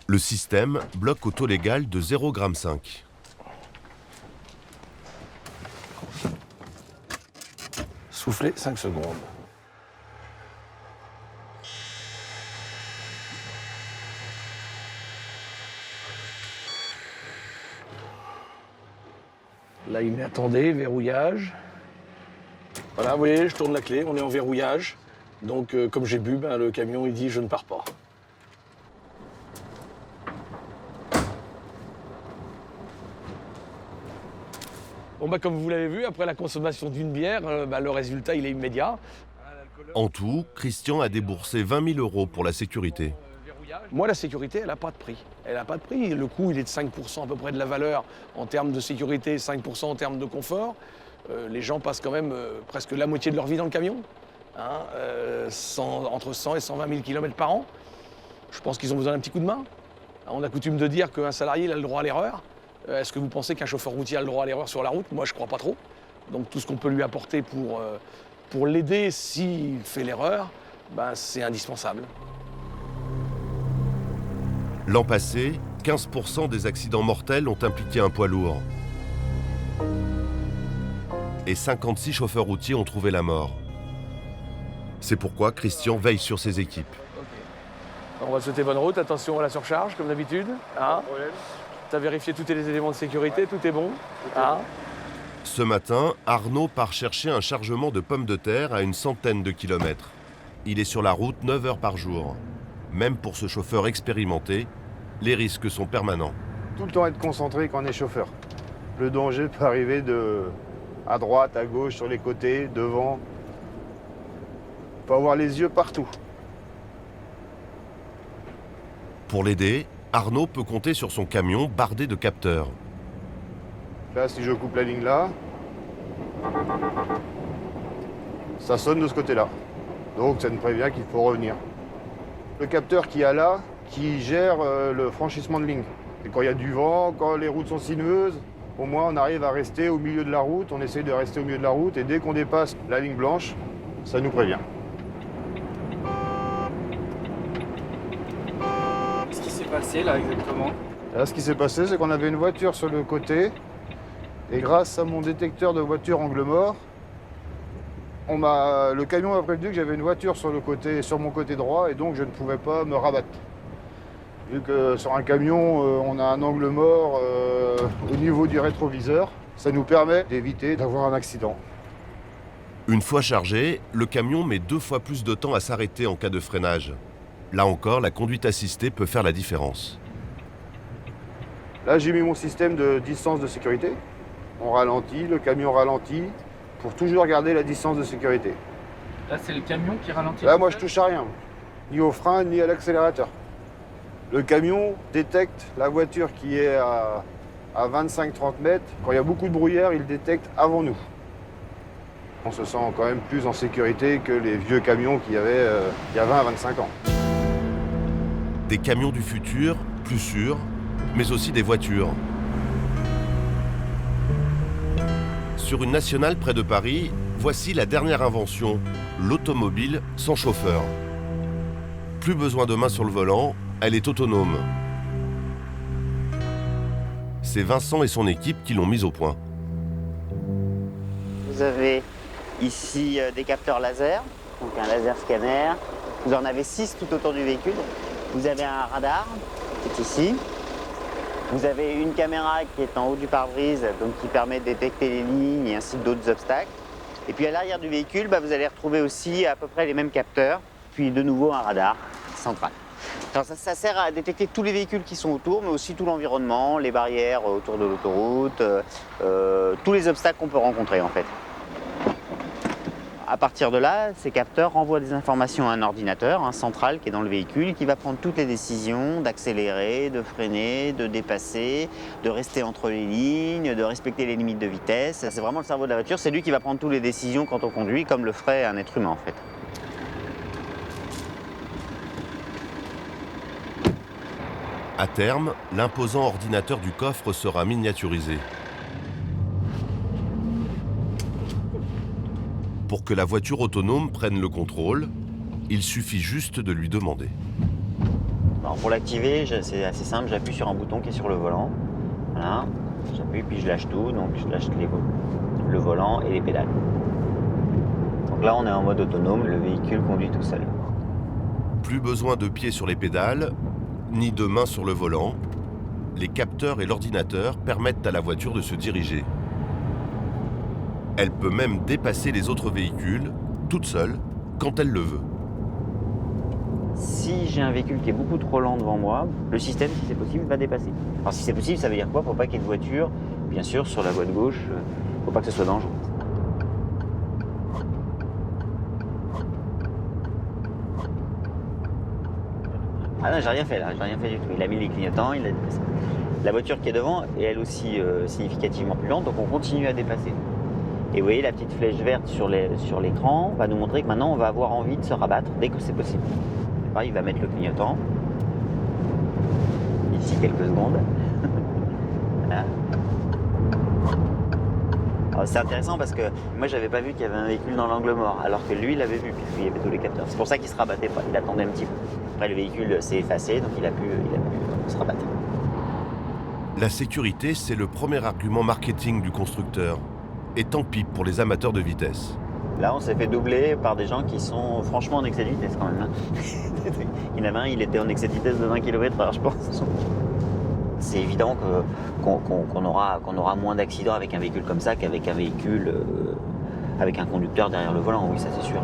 Le système bloque au taux légal de 0,5 g. Soufflez 5 secondes. Là, il met attendez, verrouillage. Voilà, vous voyez, je tourne la clé, on est en verrouillage. Donc, comme j'ai bu, le camion, il dit je ne pars pas. Bon, comme vous l'avez vu, après la consommation d'une bière, le résultat, il est immédiat. En tout, Christian a déboursé 20 000 € pour la sécurité. Moi, la sécurité, elle n'a pas de prix. Elle n'a pas de prix. Le coût, il est de 5% à peu près de la valeur en termes de sécurité, 5% en termes de confort. Les gens passent quand même presque la moitié de leur vie dans le camion, entre 100 et 120 000 km par an. Je pense qu'ils ont besoin d'un petit coup de main. On a coutume de dire qu'un salarié il a le droit à l'erreur. Est-ce que vous pensez qu'un chauffeur routier a le droit à l'erreur sur la route? Moi, je ne crois pas trop. Donc tout ce qu'on peut lui apporter pour l'aider s'il fait l'erreur, c'est indispensable. L'an passé, 15% des accidents mortels ont impliqué un poids lourd. Et 56 chauffeurs routiers ont trouvé la mort. C'est pourquoi Christian veille sur ses équipes. On va souhaiter bonne route, attention à la surcharge, comme d'habitude. Tu as vérifié tous les éléments de sécurité, tout est bon. Ce matin, Arnaud part chercher un chargement de pommes de terre à une centaine de kilomètres. Il est sur la route 9 heures par jour. Même pour ce chauffeur expérimenté, les risques sont permanents. Tout le temps être concentré quand on est chauffeur. Le danger peut arriver à droite, à gauche, sur les côtés, devant. Il faut avoir les yeux partout. Pour l'aider, Arnaud peut compter sur son camion bardé de capteurs. Là, si je coupe la ligne là, ça sonne de ce côté-là. Donc ça nous prévient qu'il faut revenir. Le capteur qu'il y a là, qui gère le franchissement de ligne. Et quand il y a du vent, quand les routes sont sinueuses, au moins on arrive à rester au milieu de la route, on essaye de rester au milieu de la route, et dès qu'on dépasse la ligne blanche, ça nous prévient. Qu'est-ce qui s'est passé là exactement? Là, ce qui s'est passé, c'est qu'on avait une voiture sur le côté, et grâce à mon détecteur de voiture angle mort, le camion m'a prévenu que j'avais une voiture sur mon côté droit, et donc je ne pouvais pas me rabattre. Vu que sur un camion, on a un angle mort au niveau du rétroviseur, ça nous permet d'éviter d'avoir un accident. Une fois chargé, le camion met 2 fois plus de temps à s'arrêter en cas de freinage. Là encore, la conduite assistée peut faire la différence. Là, j'ai mis mon système de distance de sécurité. On ralentit, le camion ralentit, pour toujours garder la distance de sécurité. Là, c'est le camion qui ralentit. Là, moi, je touche à rien, ni au frein, ni à l'accélérateur. Le camion détecte la voiture qui est à 25-30 mètres. Quand il y a beaucoup de brouillard, il détecte avant nous. On se sent quand même plus en sécurité que les vieux camions qu'il y avait il y a 20 à 25 ans. Des camions du futur, plus sûrs, mais aussi des voitures. Sur une nationale près de Paris, voici la dernière invention, l'automobile sans chauffeur. Plus besoin de main sur le volant, elle est autonome. C'est Vincent et son équipe qui l'ont mise au point. Vous avez ici des capteurs laser, donc un laser scanner. Vous en avez 6 tout autour du véhicule. Vous avez un radar qui est ici. Vous avez une caméra qui est en haut du pare-brise, donc qui permet de détecter les lignes et ainsi d'autres obstacles. Et puis à l'arrière du véhicule, vous allez retrouver aussi à peu près les mêmes capteurs, puis de nouveau un radar central. Alors ça sert à détecter tous les véhicules qui sont autour, mais aussi tout l'environnement, les barrières autour de l'autoroute, tous les obstacles qu'on peut rencontrer en fait. À partir de là, ces capteurs renvoient des informations à un ordinateur, un central qui est dans le véhicule, qui va prendre toutes les décisions d'accélérer, de freiner, de dépasser, de rester entre les lignes, de respecter les limites de vitesse. C'est vraiment le cerveau de la voiture, c'est lui qui va prendre toutes les décisions quand on conduit, comme le ferait un être humain en fait. À terme, l'imposant ordinateur du coffre sera miniaturisé. Pour que la voiture autonome prenne le contrôle, il suffit juste de lui demander. Alors pour l'activer, c'est assez simple, j'appuie sur un bouton qui est sur le volant. Voilà, j'appuie puis je lâche tout, donc je lâche le volant et les pédales. Donc là on est en mode autonome, le véhicule conduit tout seul. Plus besoin de pieds sur les pédales, ni de mains sur le volant. Les capteurs et l'ordinateur permettent à la voiture de se diriger. Elle peut même dépasser les autres véhicules, toute seule, quand elle le veut. Si j'ai un véhicule qui est beaucoup trop lent devant moi, le système, si c'est possible, va dépasser. Alors si c'est possible, ça veut dire quoi? Faut pas qu'il y ait de voiture, bien sûr, sur la voie de gauche, faut pas que ce soit dangereux. Ah non, j'ai rien fait là, j'ai rien fait du tout. Il a mis les clignotants, il a dépassé. La voiture qui est devant est elle aussi significativement plus lente, donc on continue à dépasser. Et vous voyez, la petite flèche verte sur l'écran va nous montrer que maintenant on va avoir envie de se rabattre dès que c'est possible. Il va mettre le clignotant. Ici quelques secondes. Voilà. Alors, c'est intéressant parce que moi j'avais pas vu qu'il y avait un véhicule dans l'angle mort, alors que lui il l'avait vu puisqu'il y avait tous les capteurs. C'est pour ça qu'il se rabattait pas, il attendait un petit peu. Après le véhicule s'est effacé, donc il a pu se rabattre. La sécurité, c'est le premier argument marketing du constructeur. Et tant pis pour les amateurs de vitesse. Là, on s'est fait doubler par des gens qui sont franchement en excès de vitesse quand même. Hein. Il y en avait un, il était en excès de vitesse de 20 km/h, je pense. C'est évident qu'on aura moins d'accidents avec un véhicule comme ça qu'avec un véhicule avec un conducteur derrière le volant, oui, ça c'est sûr.